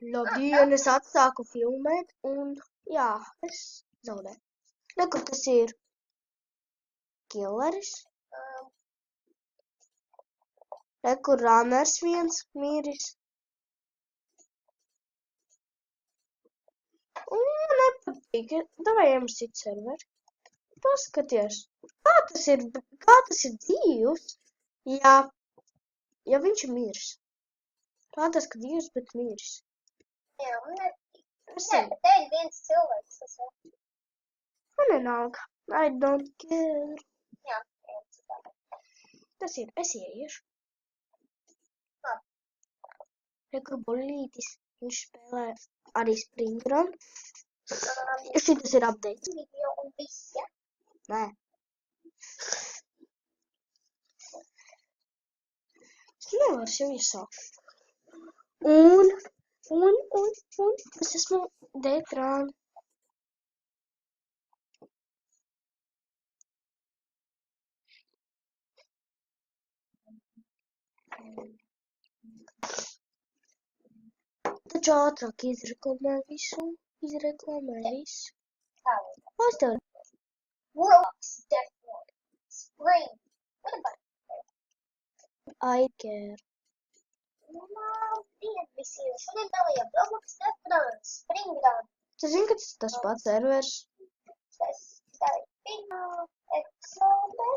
Labdien, es atsāku filmēt, un jā, es zaudēju. Rekur tas ir killeris. Rekur runners viens miris. Un man nepatīk. Davai ejam uz citu serveri. Paskaties. Kā tas ir dzīvs? Ja viņš ir miris. Rādās, ka dzīvs, bet miris. Jā, man nepatīk. Nē, bet te ir viens cilvēks, tas ir. Man nenāk. I don't care. Jā, viens tā. Tas ir, es ieiešu. Labi. Rekur bolītis. Viņš spēlē arī Springrun. Šitas ir updates. Video un viss, ja? Nē. Es nevaru sev iesākt. Un es esmu Detrāna. Taču ātrāk izreklamē visu. Pastāv. Roblox, Death Note, Spring. What about I care. Labdien visiem! Šodien dalījām Roblox, Death Note, Spring Run. Tu zini, ka tas pats servers? Tas ir pirmā epizode.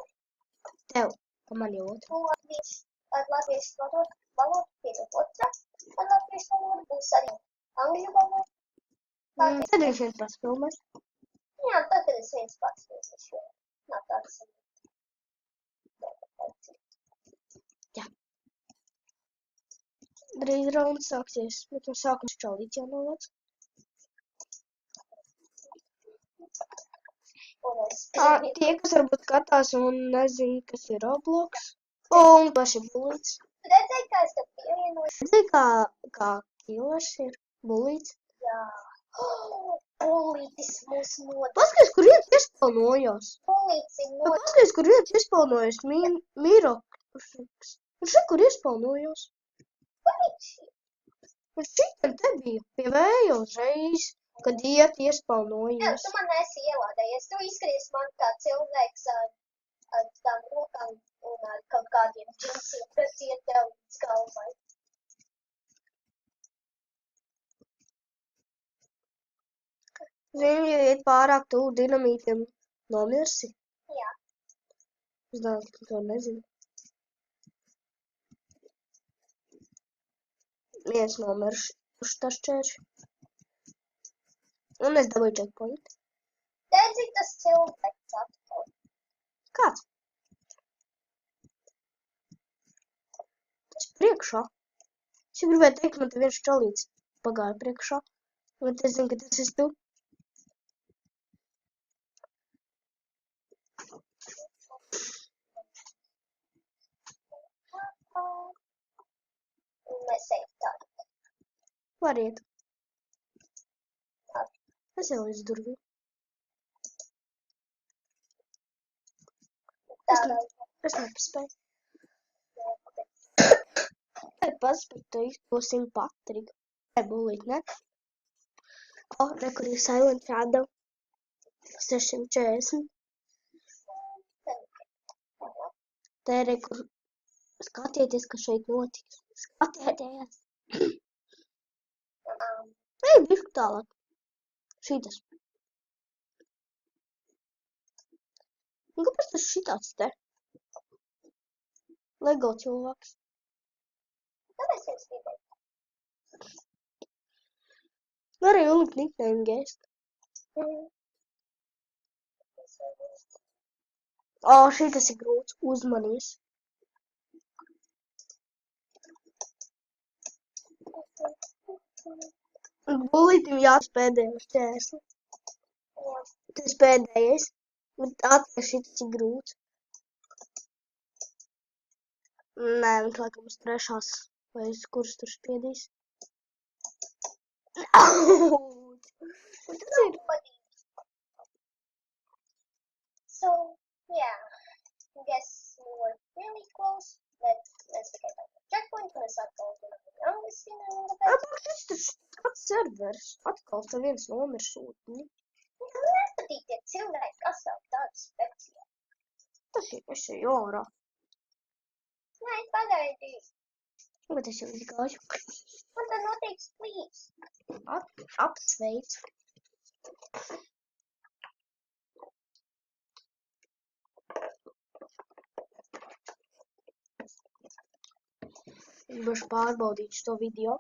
Tev, ka man jau otra. Ar latviešu valodu piedod otrā. Ar latviešu valodu būs arī angļu valoda. Tad viņš viens pats filmēs. Jā, tad es viens pats filmēs, jo nav tāds. Jā. Drīz rauns sāksies, bet no sākums čalīt jānolāc. Tie, kas varbūt skatās un nezin, kas ir Roblox. Un paši bulīts. Tu redzēji, kā es tev pievienoju? Redzēji, kā killers ir bulīts? Jā. Bulītis mūs nodod. Paskaties, kur viens iespaunojās. Bulītis ir nodod. Paskaties, kur viens iespaunojās. Miroks. Un šeit, kur iespaunojās. Kur viņš ir? Un šitam te bija pie vēja uzreiz, kad iet Jā, iespaunojās. tu man neesi ielādējies. Tu izskaties man kā cilvēks ar tām rokām un ar kaut kādiem džinsiem, kas iet tev līdz galvai. Zini, ja iet pārāk tuvu dinamītiem, nomirsi. Jā. Es daudz, ka to nezinu. Viens nomirši uz tašķērši. Un es dabūju checkpoint. Redzi, tas cilvēks atkal. Kāds? Tas priekšā. Es jau gribēju teikt, man te viens čalīts pagāja priekšā. Bet es zinu, ka tas esi tu. Un mēs ejam tā. Var iet. Es jau līdz durvīm. Es nepaspēju. Paspēju to izdosim Patriku. Bulīt, ne? Rekur ir Silent Shadow. 640. Te rekur. Skatieties, kas šeit notiks. Skatieties. Ej, bišku tālāk. Šitas. Un kāpēc tas šitāds te? Lego cilvēks. Kāpēc es gribēju? Var arī ulikt nickname guest. Šitas ir grūts. Uzmanies. Bulītim jāspēdējo šķērsli. Tas pēdējais. Bet atcer šitas ir grūts. Nē, viņš laikam uz trešās. Vai uz kuras tur spiedīs. Tas ir. So, yeah. I guess we were really close. Let's get back to checkpoint. Mēs atkal runājam. Šis tur servers. Atkal te viens nomirsūtni. Man nepatīk tie cilvēki, kas savu tādu spekciju. Tas ir esi ārā. Nē, pagaidi. Bet es jau izgāju. Un tad notiek splīs. Apsveicu. Gribuši pārbaudīt šo video.